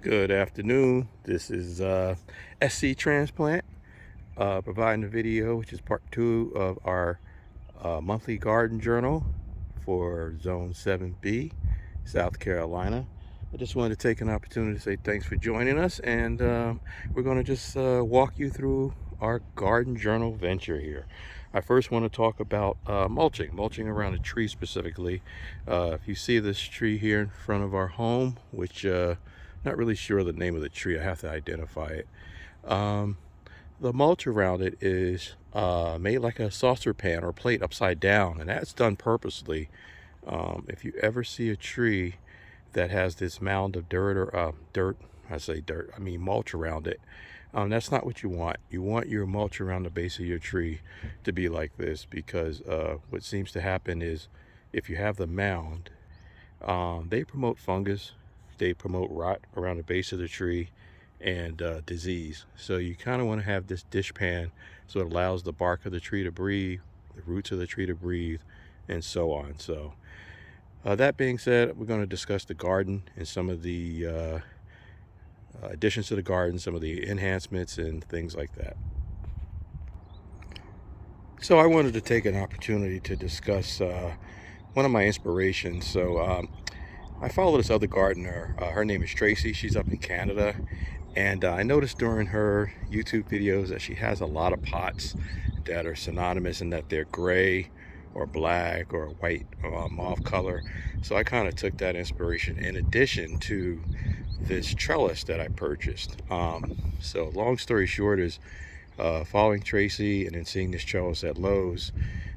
Good afternoon. This is SC Transplant providing a video, which is part 2 of our monthly garden journal for Zone 7B, South Carolina. I just wanted to take an opportunity to say thanks for joining us, and we're going to just walk you through our garden journal venture here. I first want to talk about mulching around a tree specifically. If you see this tree here in front of our home, which not really sure the name of the tree, I have to identify it. Um, the mulch around it is made like a saucer pan or plate upside down, and that's done purposely. If you ever see a tree that has this mound of dirt or I say dirt, I mean mulch around it, that's not what you want. You want your mulch around the base of your tree to be like this, because what seems to happen is if you have the mound, they promote fungus, they promote rot around the base of the tree, and disease. So you kind of want to have this dish pan so it allows the bark of the tree to breathe, the roots of the tree to breathe, and so on. So that being said, we're going to discuss the garden and some of the additions to the garden, some of the enhancements and things like that. So I wanted to take an opportunity to discuss one of my inspirations. So I follow this other gardener. Her name is Tracy. She's up in Canada. And I noticed during her YouTube videos that she has a lot of pots that are synonymous in that they're gray or black or white or mauve color. So I kind of took that inspiration in addition to this trellis that I purchased. So long story short is following Tracy and then seeing this trellis at Lowe's,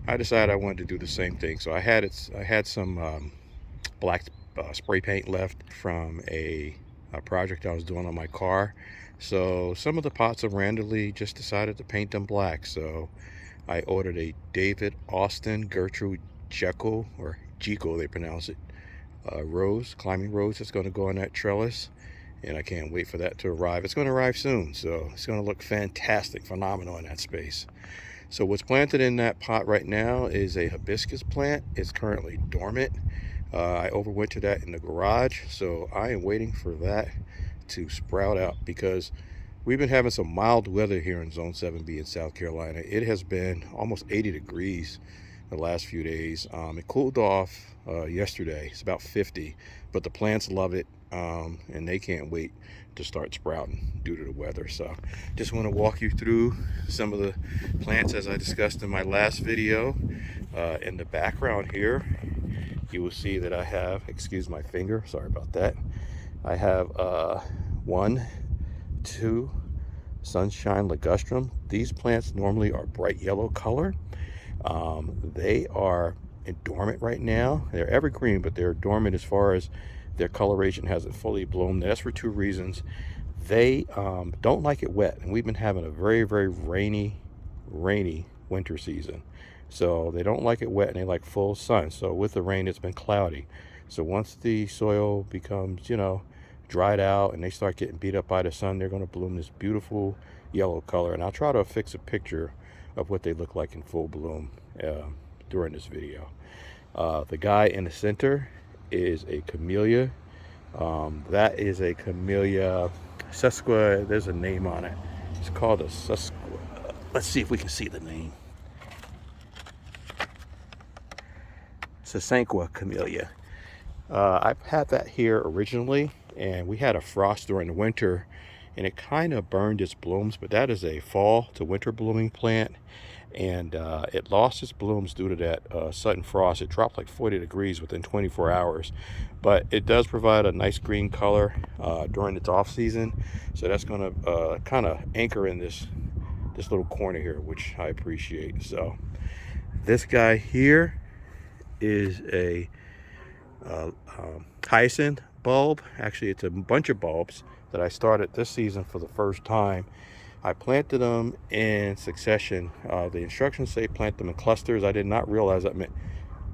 I decided I wanted to do the same thing. So I had some black spray paint left from a project I was doing on my car. So some of the pots I randomly just decided to paint them black. So I ordered a David Austin Gertrude Jekyll, or Jekyll they pronounce it, climbing rose that's going to go on that trellis. And I can't wait for that to arrive. It's going to arrive soon, so it's going to look fantastic, phenomenal in that space. So what's planted in that pot right now is a hibiscus plant. It's currently dormant. I overwintered that in the garage, so I am waiting for that to sprout out, because we've been having some mild weather here in Zone 7B in South Carolina. It has been almost 80 degrees the last few days. It cooled off yesterday. It's about 50, but the plants love it, and they can't wait to start sprouting due to the weather. So just want to walk you through some of the plants as I discussed in my last video. In the background here, you will see that I have, excuse my finger, sorry about that. I have 1, 2 sunshine ligustrum. These plants normally are bright yellow color. They are dormant right now. They're evergreen, but they're dormant as far as their coloration hasn't fully bloomed. That's for 2 reasons. They don't like it wet, and we've been having a very, very rainy winter season. So they don't like it wet, and they like full sun. So with the rain, it's been cloudy. So once the soil becomes, dried out and they start getting beat up by the sun, they're going to bloom this beautiful yellow color. And I'll try to fix a picture of what they look like in full bloom during this video. The guy in the center is a camellia. That is a camellia sesqua. There's a name on it. It's called a sesqua. Let's see if we can see the name. Sasanqua camellia. I've had that here originally, and we had a frost during the winter, and it kind of burned its blooms. But that is a fall to winter blooming plant, and it lost its blooms due to that sudden frost. It dropped like 40 degrees within 24 hours, but it does provide a nice green color during its off season. So that's going to kind of anchor in this little corner here, which I appreciate. So this guy here is a hyacinth bulb. Actually, it's a bunch of bulbs that I started this season for the first time. I planted them in succession. The instructions say plant them in clusters. I did not realize that meant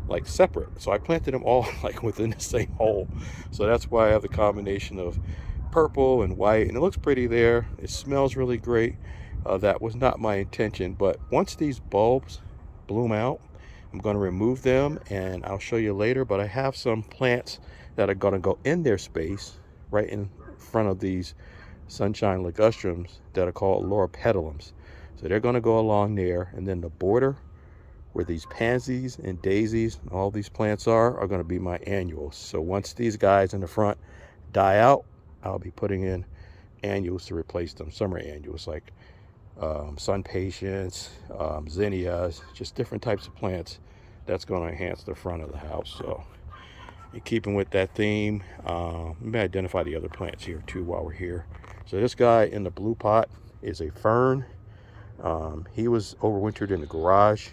like separate. So I planted them all like within the same hole. So that's why I have the combination of purple and white, and it looks pretty there. It smells really great. That was not my intention, but once these bulbs bloom out, I'm going to remove them, and I'll show you later. But I have some plants that are going to go in their space right in front of these sunshine ligustrums that are called loropetalums. So they're going to go along there, and then the border where these pansies and daisies and all these plants are going to be my annuals. So once these guys in the front die out, I'll be putting in annuals to replace them, summer annuals like sun patience, zinnias, just different types of plants that's going to enhance the front of the house. So in keeping with that theme, let me identify the other plants here too while we're here. So this guy in the blue pot is a fern. He was overwintered in the garage,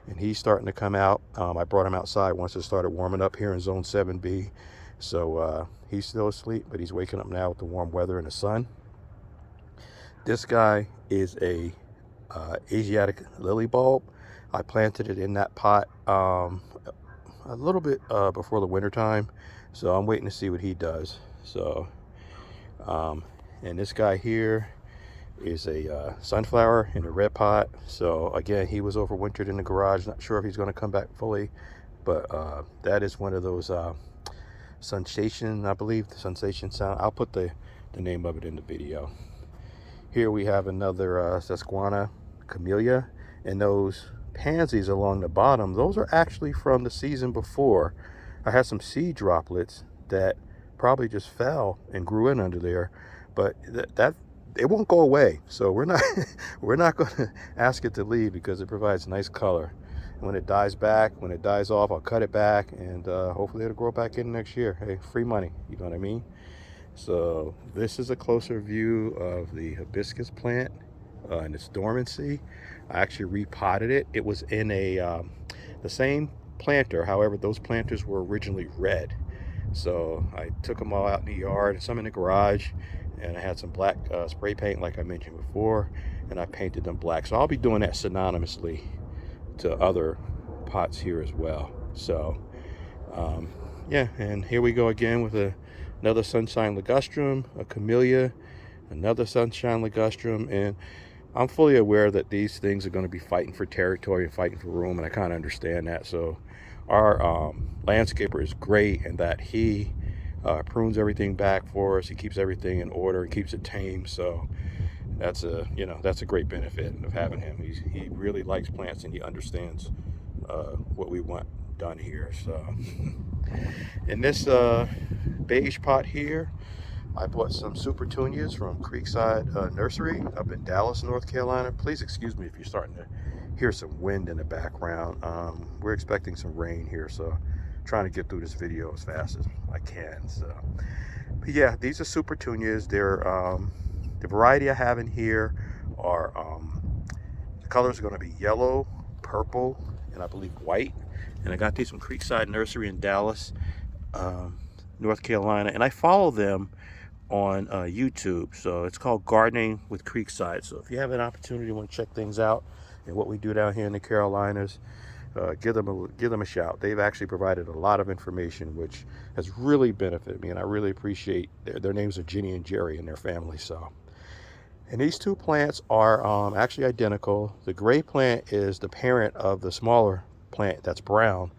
and he's starting to come out. I brought him outside once it started warming up here in zone 7B. So he's still asleep, but he's waking up now with the warm weather and the sun. This guy is a Asiatic lily bulb. I planted it in that pot a little bit before the winter time, so I'm waiting to see what he does. So and this guy here is a sunflower in a red pot. So again, he was overwintered in the garage. Not sure if he's going to come back fully, but that is one of those sensation, I believe, the sensation sound. I'll put the name of it in the video. Here we have another Sesquana camellia, and those pansies along the bottom, those are actually from the season before. I had some seed droplets that probably just fell and grew in under there, but that it won't go away. So we're not we're not going to ask it to leave because it provides nice color. When it dies back, when it dies off, I'll cut it back, and hopefully it'll grow back in next year. Hey, free money, you know what I mean? So this is a closer view of the hibiscus plant in its dormancy. I actually repotted it. It was in a the same planter, however those planters were originally red. So I took them all out in the yard, some in the garage, and I had some black spray paint like I mentioned before, and I painted them black. So I'll be doing that synonymously to other pots here as well. So yeah, and here we go again with another sunshine ligustrum, a camellia, another sunshine ligustrum, and I'm fully aware that these things are going to be fighting for territory and fighting for room, and I kind of understand that. So our landscaper is great in that he prunes everything back for us. He keeps everything in order and keeps it tame. So that's a great benefit of having him. He really likes plants, and he understands what we want done here. So in this beige pot here, I bought some super petunias from Creekside Nursery up in Dallas, North Carolina. Please excuse me if you're starting to hear some wind in the background. We're expecting some rain here, so trying to get through this video as fast as I can. So, but yeah, these are super petunias. They're the variety I have in here are the colors are going to be yellow, purple, and I believe white. And I got these from Creekside Nursery in Dallas, North Carolina, and I follow them on YouTube. So it's called Gardening with Creekside. So if you have an opportunity, you want to check things out and what we do down here in the Carolinas, give them a shout. They've actually provided a lot of information which has really benefited me, and I really appreciate their names are Ginny and Jerry and their family. So, and these two plants are actually identical. The gray plant is the parent of the smaller plant that's brown,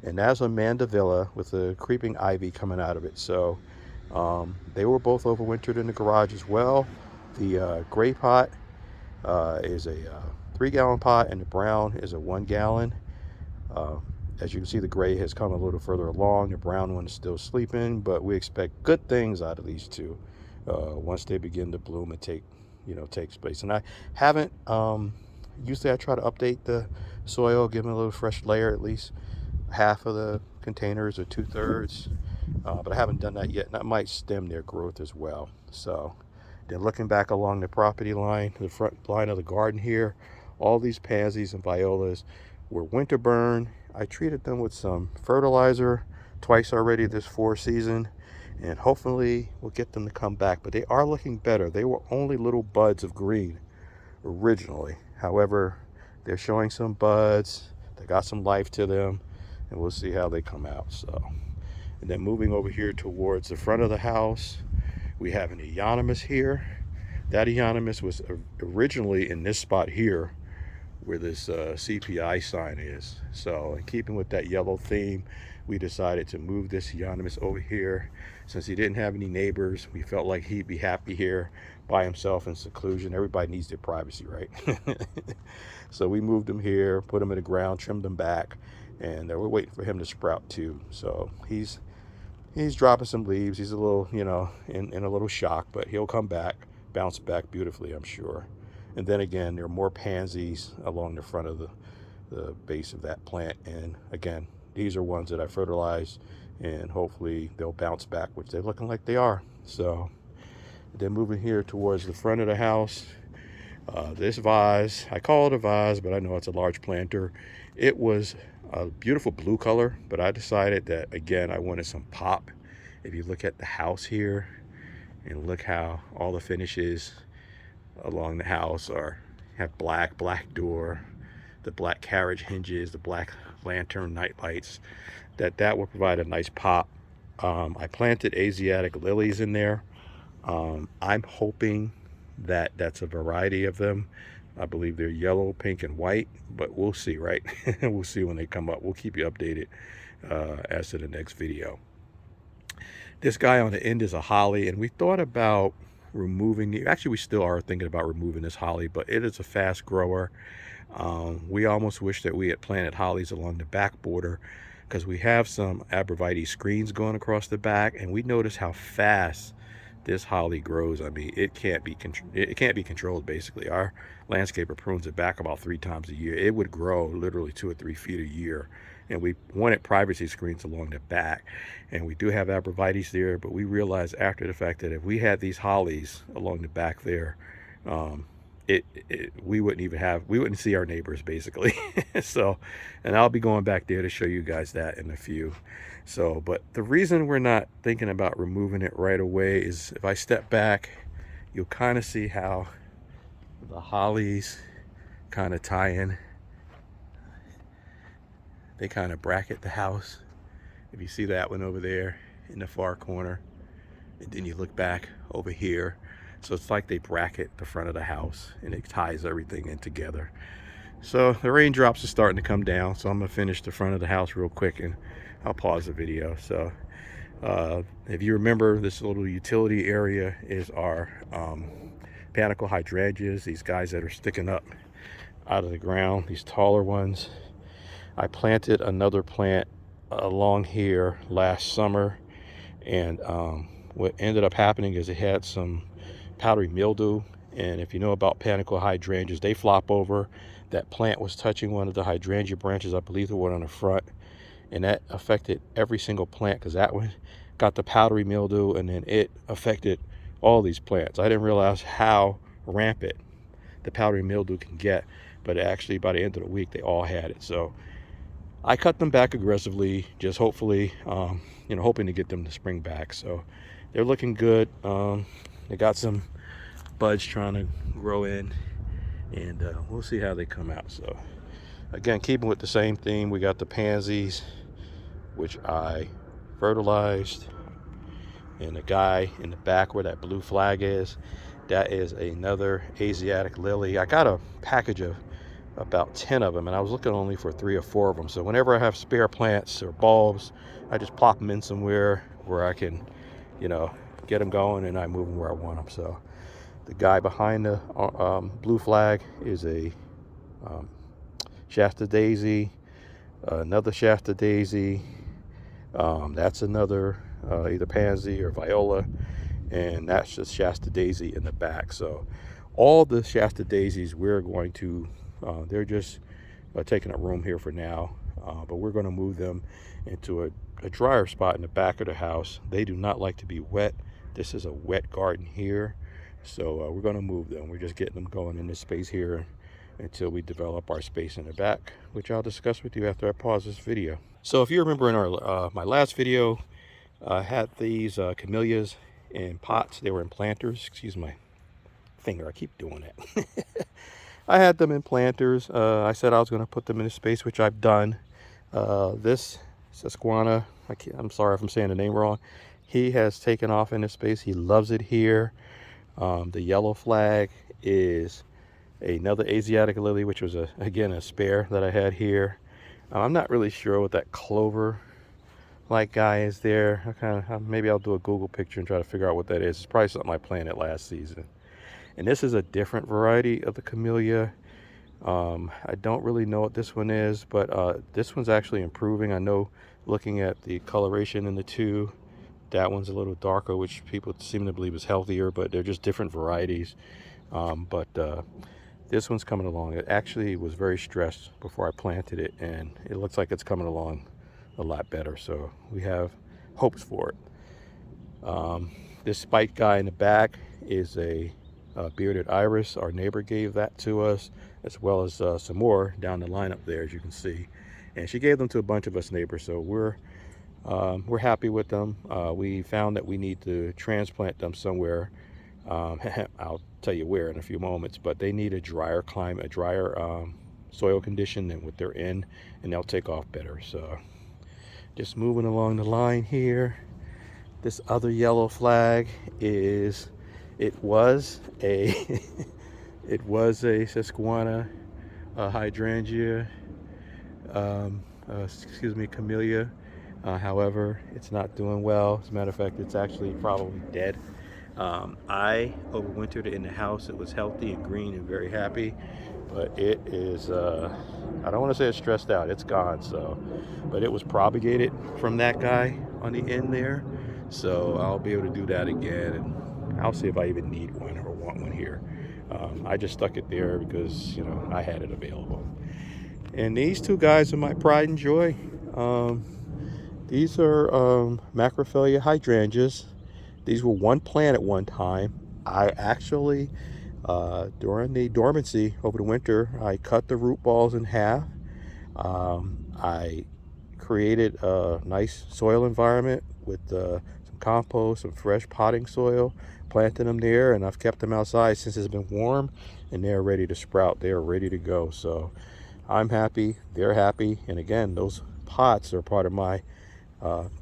and that's a mandevilla with a creeping ivy coming out of it. So they were both overwintered in the garage as well. The gray pot is a 3-gallon pot, and the brown is a 1-gallon. As you can see, the gray has come a little further along. The brown one is still sleeping, but we expect good things out of these two once they begin to bloom and take space. And I haven't usually I try to update the soil, give them a little fresh layer, at least half of the containers or 2/3, but I haven't done that yet, and that might stem their growth as well. So then looking back along the property line, the front line of the garden here, all these pansies and violas were winter burned. I treated them with some fertilizer twice already this season, and hopefully we'll get them to come back, but they are looking better. They were only little buds of green originally. However, they're showing some buds. They got some life to them, and we'll see how they come out. So, and then moving over here towards the front of the house, we have an Euonymus here. That Euonymus was originally in this spot here where this CPI sign is. So in keeping with that yellow theme, we decided to move this euonymus over here. Since he didn't have any neighbors, we felt like he'd be happy here by himself in seclusion. Everybody needs their privacy, right? So we moved him here, put him in the ground, trimmed him back, and we're waiting for him to sprout too. So he's dropping some leaves. He's a little, you know, in a little shock, but he'll come back, bounce back beautifully, I'm sure. And then again, there are more pansies along the front of the base of that plant. And again, these are ones that I fertilized, and hopefully they'll bounce back, which they're looking like they are. So then moving here towards the front of the house, this vase, I call it a vase, but I know it's a large planter. It was a beautiful blue color, but I decided that, again, I wanted some pop. If you look at the house here and look how all the finishes along the house have black door, the black carriage hinges, the black lantern night lights, that will provide a nice pop. I planted Asiatic lilies in there. I'm hoping that that's a variety of them. I believe they're yellow, pink, and white, but we'll see, right? We'll see when they come up. We'll keep you updated as to the next video. This guy on the end is a holly, and we thought about removing the, actually we still are thinking about removing this holly, but it is a fast grower. We almost wish that we had planted hollies along the back border, because we have some arborvitae screens going across the back, and we notice how fast this holly grows. I mean, it can't be controlled. Basically, our landscaper prunes it back about 3 times a year. It would grow literally 2 or 3 feet a year, and we wanted privacy screens along the back, and we do have arborvitaes there, but we realized after the fact that if we had these hollies along the back there, we wouldn't see our neighbors basically. So, and I'll be going back there to show you guys that in a few. So, but the reason we're not thinking about removing it right away is, if I step back, you'll kind of see how the hollies kind of tie in. They kind of bracket the house. If you see that one over there in the far corner, and then you look back over here, so it's like they bracket the front of the house, and it ties everything in together. So the raindrops are starting to come down, so I'm gonna finish the front of the house real quick, and I'll pause the video. So if you remember, this little utility area is our panicle hydrangeas, these guys that are sticking up out of the ground, these taller ones. I planted another plant along here last summer, and what ended up happening is it had some powdery mildew, and if you know about panicle hydrangeas, they flop over. That plant was touching one of the hydrangea branches, I believe the one on the front, and that affected every single plant, because that one got the powdery mildew, and then it affected all these plants. I didn't realize how rampant the powdery mildew can get, but actually by the end of the week they all had it. So I cut them back aggressively, just hopefully hoping to get them to spring back. So they're looking good. They got some buds trying to grow in, and we'll see how they come out. So again, keeping with the same theme, we got the pansies, which I fertilized, and the guy in the back where that blue flag is, that is another Asiatic lily. I got a package of about 10 of them, and I was looking only for 3 or 4 of them. So whenever I have spare plants or bulbs, I just plop them in somewhere where I can, get them going, and I move them where I want them. So the guy behind the blue flag is a Shasta daisy, another Shasta daisy. That's another either pansy or viola, and that's just Shasta daisy in the back. So all the Shasta daisies we're going to, they're just taking up room here for now, but we're going to move them into a drier spot in the back of the house. They do not like to be wet. This is a wet garden here, so we're going to move them. We're just getting them going in this space here until we develop our space in the back, which I'll discuss with you after I pause this video. So if you remember in our my last video, I had these camellias in pots. They were in planters. Excuse my finger, I keep doing it. I had them in planters. I said I was going to put them in a space, which I've done. This Susquehanna, I'm sorry if I'm saying the name wrong, he has taken off in this space. He loves it here. The yellow flag is another Asiatic lily, which was again a spare that I had here. I'm not really sure what that clover like guy is there. Maybe I'll do a Google picture and try to figure out what that is. It's probably something I planted last season. And this is a different variety of the camellia. I don't really know what this one is, but this one's actually improving. I know, looking at the coloration in the two, that one's a little darker, which people seem to believe is healthier, but they're just different varieties. But this one's coming along. It actually was very stressed before I planted it, and it looks like it's coming along a lot better. So we have hopes for it. This spike guy in the back is a bearded iris. Our neighbor gave that to us, as well as some more down the line up there, as you can see. And she gave them to a bunch of us neighbors, so we're happy with them. We found that we need to transplant them somewhere. I'll tell you where in a few moments, but they need a drier climate, a drier soil condition than what they're in, and they'll take off better. So just moving along the line here. This other yellow flag is, it was a it was a Susquehanna hydrangea, camellia. However, it's not doing well. As a matter of fact, it's actually probably dead. I overwintered it in the house. It was healthy and green and very happy, but it is, I don't want to say it's stressed out. It's gone. So, but it was propagated from that guy on the end there. So I'll be able to do that again, and I'll see if I even need one or want one here. I just stuck it there because, you know, I had it available. And these two guys are my pride and joy. These are Macrophylla hydrangeas. These were one plant at one time. I actually, during the dormancy over the winter, I cut the root balls in half. I created a nice soil environment with some compost, some fresh potting soil, planted them there, and I've kept them outside since it's been warm, and they're ready to sprout. They are ready to go. So I'm happy, they're happy, and again, those pots are part of my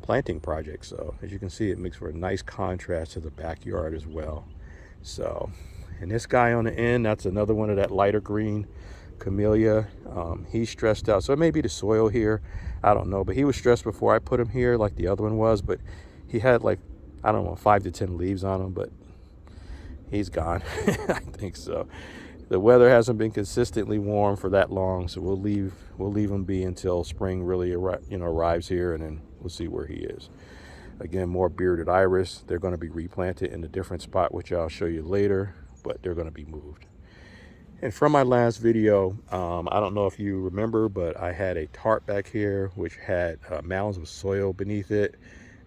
planting project. So as you can see, it makes for a nice contrast to the backyard as well. So, and this guy on the end, that's another one of that lighter green camellia. He's stressed out, so it may be the soil here, I don't know, but he was stressed before I put him here like the other one was. But he had, like, I don't know, 5 to 10 leaves on him, but he's gone. I think so. The weather hasn't been consistently warm for that long, so we'll leave him be until spring really arrives here, and then we'll see where he is. Again, more bearded iris. They're going to be replanted in a different spot, which I'll show you later, but they're going to be moved. And from my last video, I don't know if you remember, but I had a tarp back here which had mounds of soil beneath it.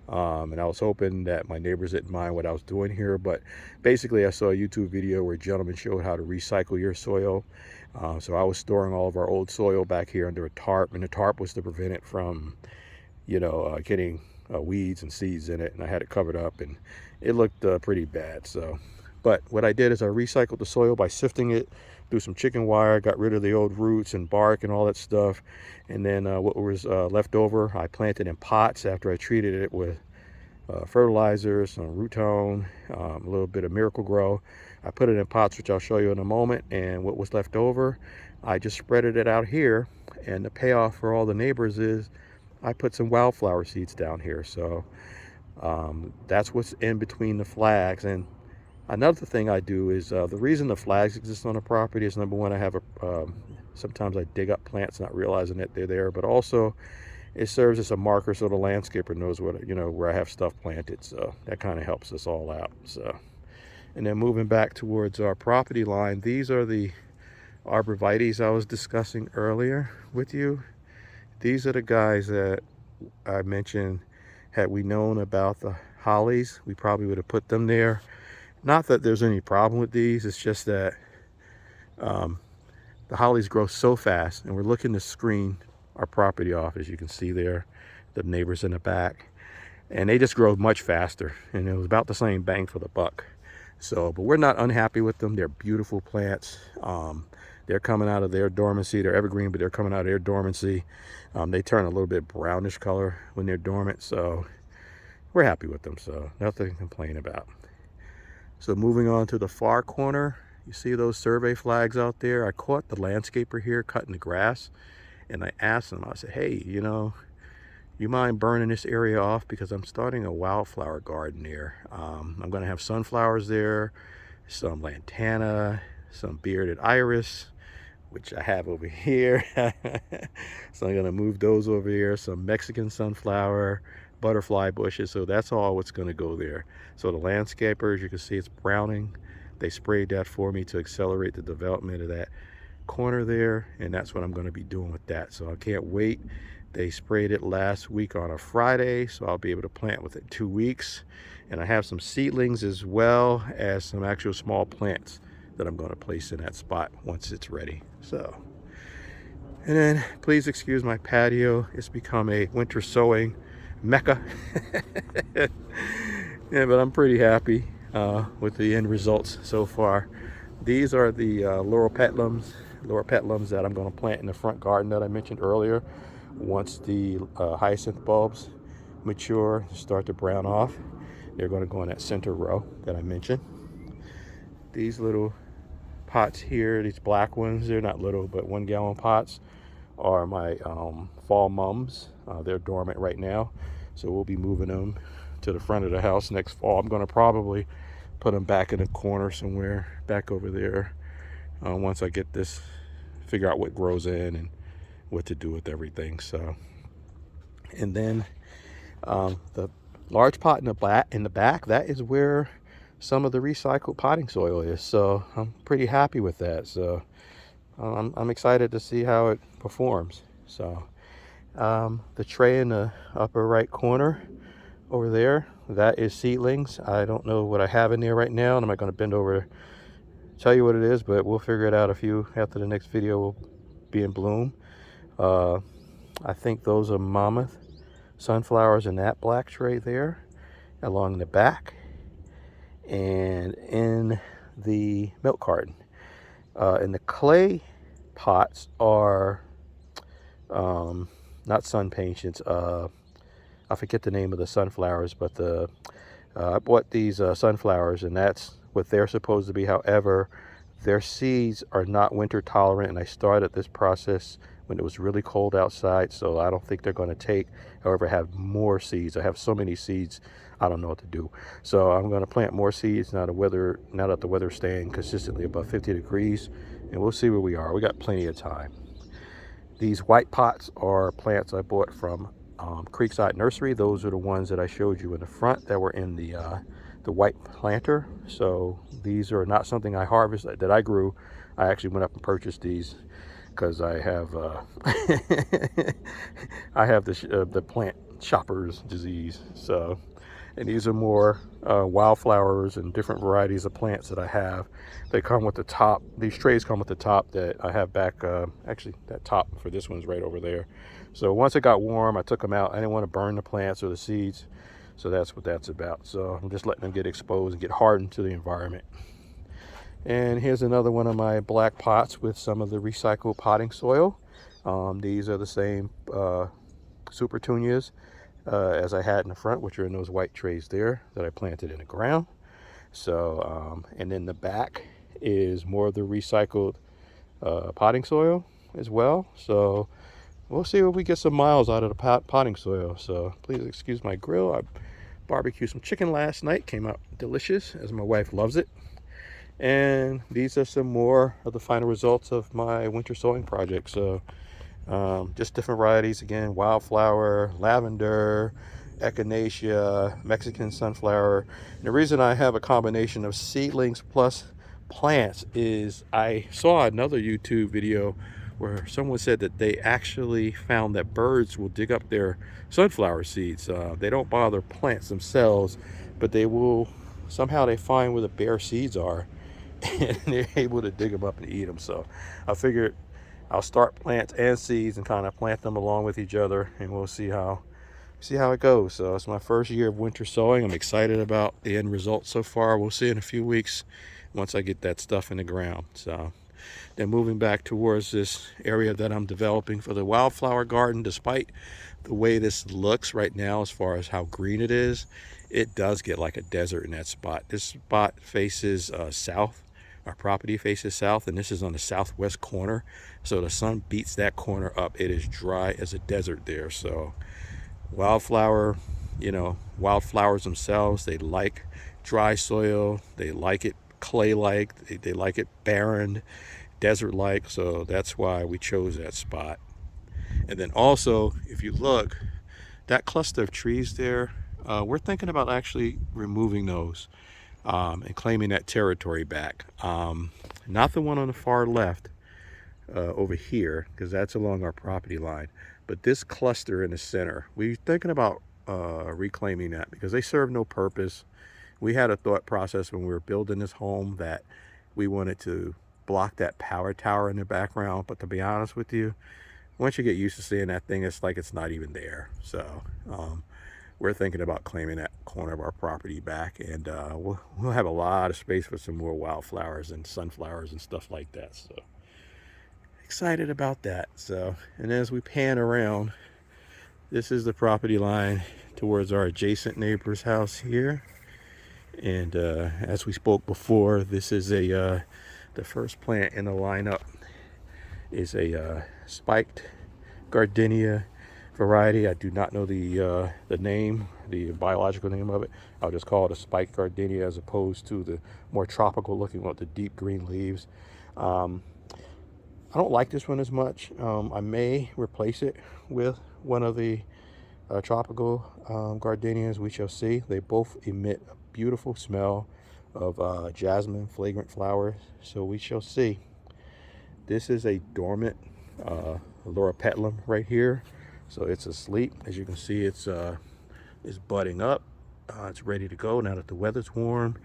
And I was hoping that my neighbors didn't mind what I was doing here, but basically I saw a YouTube video where a gentleman showed how to recycle your soil. So I was storing all of our old soil back here under a tarp, and the tarp was to prevent it from, getting weeds and seeds in it, and I had it covered up, and it looked pretty bad. So, but what I did is I recycled the soil by sifting it through some chicken wire, got rid of the old roots and bark and all that stuff, and then what was left over, I planted in pots after I treated it with fertilizer, some root tone, a little bit of Miracle Grow. I put it in pots, which I'll show you in a moment, and what was left over, I just spreaded it out here, and the payoff for all the neighbors is I put some wildflower seeds down here. So that's what's in between the flags. And another thing I do is, the reason the flags exist on the property is, number one, I have sometimes I dig up plants not realizing that they're there, but also it serves as a marker so the landscaper knows where I have stuff planted. So that kind of helps us all out. So, and then moving back towards our property line, these are the arborvitaes I was discussing earlier with you. These are the guys that I mentioned, had we known about the hollies, we probably would have put them there. Not that there's any problem with these, it's just that the hollies grow so fast, and we're looking to screen our property off, as you can see there, the neighbors in the back, and they just grow much faster, and it was about the same bang for the buck. So, but we're not unhappy with them. They're beautiful plants. They're coming out of their dormancy. They're evergreen, but they're coming out of their dormancy. They turn a little bit brownish color when they're dormant, so we're happy with them. So nothing to complain about. So moving on to the far corner, You see those survey flags out there? I caught the landscaper here cutting the grass, and I asked him, I said, hey, you mind burning this area off, because I'm starting a wildflower garden there. I'm going to have sunflowers there, some lantana, some bearded iris, which I have over here. So I'm going to move those over here, some Mexican sunflower, butterfly bushes. So that's all what's going to go there. So the landscapers, you can see it's browning. They sprayed that for me to accelerate the development of that corner there, and that's what I'm going to be doing with that. So I can't wait. They sprayed it last week on a Friday, so I'll be able to plant within 2 weeks. And I have some seedlings as well as some actual small plants that I'm going to place in that spot once it's ready. So, and then please excuse my patio. It's become a winter sowing mecca. Yeah, but I'm pretty happy with the end results so far. These are the laurel petalums that I'm going to plant in the front garden that I mentioned earlier. Once the hyacinth bulbs mature, start to brown off, they're going to go in that center row that I mentioned. These little pots here, these black ones, they're not little, but 1 gallon pots, are my fall mums. They're dormant right now, so we'll be moving them to the front of the house next fall. I'm going to probably put them back in a corner somewhere back over there once I get this, figure out what grows in and what to do with everything. So, and then the large pot in the back, that is where some of the recycled potting soil is. So I'm pretty happy with that. So I'm excited to see how it performs. So the tray in the upper right corner over there, that is seedlings. I don't know what I have in there right now, and I'm not going to bend over to tell you what it is, but we'll figure it out after the next video will be in bloom. I think those are mammoth sunflowers in that black tray there along the back, and in the milk carton. And the clay pots are not sun patience. I forget the name of the sunflowers, but I bought these sunflowers, and that's what they're supposed to be. However, their seeds are not winter tolerant, and I started this process when it was really cold outside, so I don't think they're going to take. However, I have more seeds. I have so many seeds, I don't know what to do. So I'm going to plant more seeds now that the weather's staying consistently above 50 degrees, and we'll see where we are. We got plenty of time. These white pots are plants I bought from Creekside Nursery. Those are the ones that I showed you in the front that were in the white planter. So these are not something I harvested, that I grew. I actually went up and purchased these because I have I have the plant shopper's disease. So, and these are more wildflowers and different varieties of plants that I have. They come with the top. These trays come with the top that I have back. Actually, that top for this one's right over there. So once it got warm, I took them out. I didn't want to burn the plants or the seeds. So that's what that's about. So I'm just letting them get exposed and get hardened to the environment. And here's another one of my black pots with some of the recycled potting soil. These are the same super petunias as I had in the front, which are in those white trays there that I planted in the ground. So, and then the back is more of the recycled potting soil as well. So we'll see if we get some miles out of the potting soil. So please excuse my grill. I barbecued some chicken last night. Came out delicious, as my wife loves it. And these are some more of the final results of my winter sowing project. So just different varieties, again, wildflower, lavender, echinacea, Mexican sunflower. And the reason I have a combination of seedlings plus plants is I saw another YouTube video where someone said that they actually found that birds will dig up their sunflower seeds. They don't bother plants themselves, but they will, somehow they find where the bare seeds are and they're able to dig them up and eat them. So I figured I'll start plants and seeds and kind of plant them along with each other, and we'll see how it goes. So it's my first year of winter sowing. I'm excited about the end result so far. We'll see in a few weeks once I get that stuff in the ground. So then moving back towards this area that I'm developing for the wildflower garden. Despite the way this looks right now as far as how green it is, it does get like a desert in that spot. This spot faces south Our property faces south, and this is on the southwest corner, so the sun beats that corner up. It is dry as a desert there. So wildflower, wildflowers themselves, they like dry soil, they like it clay-like, they like it barren, desert-like. So that's why we chose that spot. And then also, if you look, that cluster of trees there, we're thinking about actually removing those, and claiming that territory back. Not the one on the far left, over here, because that's along our property line, but this cluster in the center, we're thinking about reclaiming that, because they serve no purpose. We had a thought process when we were building this home that we wanted to block that power tower in the background, but to be honest with you, once you get used to seeing that thing, it's like it's not even there. So we're thinking about claiming that corner of our property back, and we'll have a lot of space for some more wildflowers and sunflowers and stuff like that. So excited about that. So, and as we pan around, this is the property line towards our adjacent neighbor's house here. And as we spoke before, this is the first plant in the lineup is a spiked gardenia variety. I do not know the name, the biological name of it. I'll just call it a spiked gardenia, as opposed to the more tropical looking one with the deep green leaves. I don't like this one as much. I may replace it with one of the tropical gardenias. We shall see. They both emit a beautiful smell of jasmine fragrant flowers, so we shall see. This is a dormant loropetalum right here, so it's asleep. As you can see, it's budding up. It's ready to go now that the weather's warm.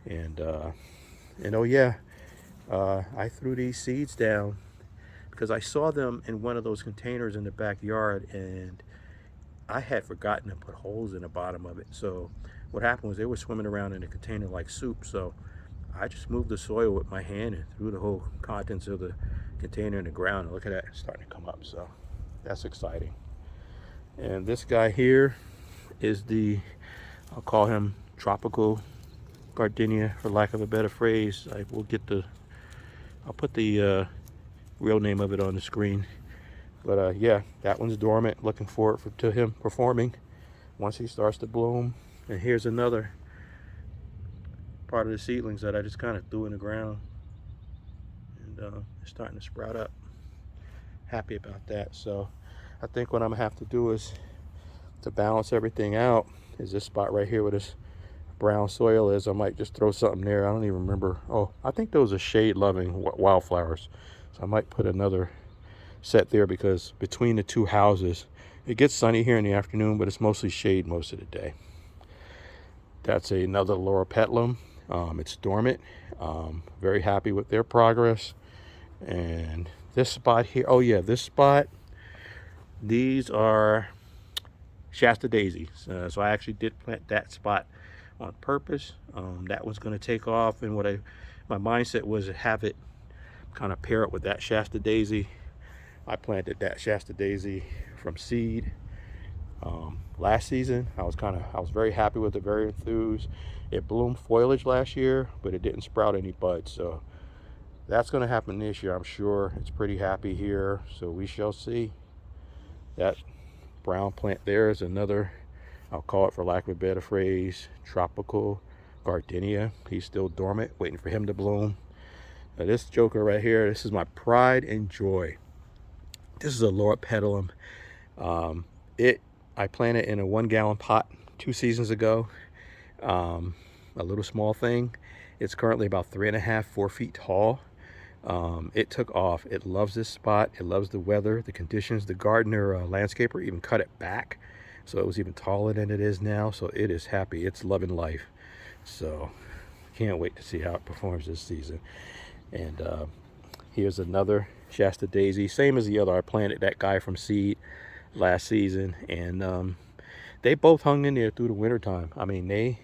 And oh yeah, I threw these seeds down because I saw them in one of those containers in the backyard, and I had forgotten to put holes in the bottom of it. So what happened was they were swimming around in the container like soup. So I just moved the soil with my hand and threw the whole contents of the container in the ground. And look at that, it's starting to come up. So that's exciting. And this guy here is I'll call him tropical gardenia, for lack of a better phrase. I'll put the real name of it on the screen. But yeah, that one's dormant. Looking forward to him performing once he starts to bloom. And here's another part of the seedlings that I just kind of threw in the ground, and it's starting to sprout up. Happy about that. So I think what I'm gonna have to do is, to balance everything out, is this spot right here where this brown soil is. I might just throw something there. I don't even remember. Oh, I think those are shade loving wildflowers, so I might put another set there, because between the two houses it gets sunny here in the afternoon, but it's mostly shade most of the day. That's another loropetalum. It's dormant. Very happy with their progress. And this spot here, oh yeah, this spot, these are Shasta daisies. So I actually did plant that spot on purpose. That one's going to take off, and my mindset was to have it kind of pair up with that Shasta daisy. I planted that Shasta daisy from seed last season. I was very happy with it, very enthused. It bloomed foliage last year, but it didn't sprout any buds. So that's going to happen this year, I'm sure. It's pretty happy here, so we shall see. That brown plant there is another, I'll call it, for lack of a better phrase, tropical gardenia. He's still dormant, waiting for him to bloom. Now this joker right here, this is my pride and joy. This is a loropetalum. I planted in a 1-gallon pot 2 seasons ago. A little small thing. It's currently about 3.5, 4 feet tall. It took off. It loves this spot. It loves the weather, the conditions. The gardener landscaper even cut it back, so it was even taller than it is now. So it is happy. It's loving life. So can't wait to see how it performs this season. And here's another Shasta daisy, same as the other. I planted that guy from seed last season, and they both hung in there through the winter time. I mean, they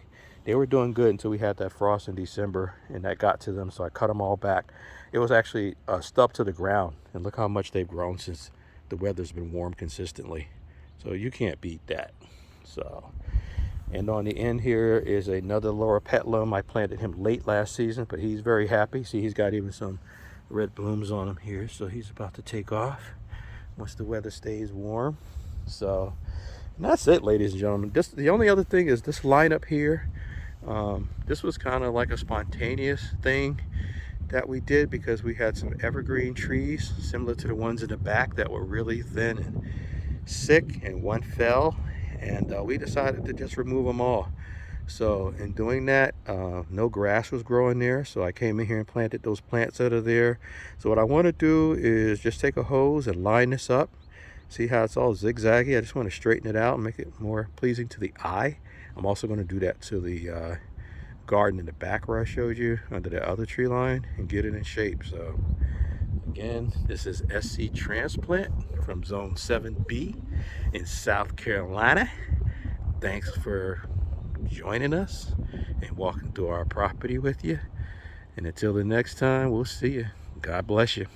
were doing good until we had that frost in December, and that got to them, so I cut them all back. It was actually stuck to the ground, and look how much they've grown since the weather's been warm consistently. So you can't beat that. So And on the end here is another Laura petalum. I planted him late last season, but he's very happy. See, he's got even some red blooms on him here, so he's about to take off once the weather stays warm. So, and that's it, ladies and gentlemen. The only other thing is this lineup here. This was kind of like a spontaneous thing that we did because we had some evergreen trees similar to the ones in the back that were really thin and sick, and one fell, and we decided to just remove them all. So in doing that, no grass was growing there, so I came in here and planted those plants that are there. So what I want to do is just take a hose and line this up. See how it's all zigzaggy? I just want to straighten it out and make it more pleasing to the eye. I'm also going to do that to the garden in the back where I showed you under the other tree line and get it in shape. So again, this is SC Transplant from Zone 7B in South Carolina. Thanks for joining us and walking through our property with you. And until the next time, we'll see you. God bless you.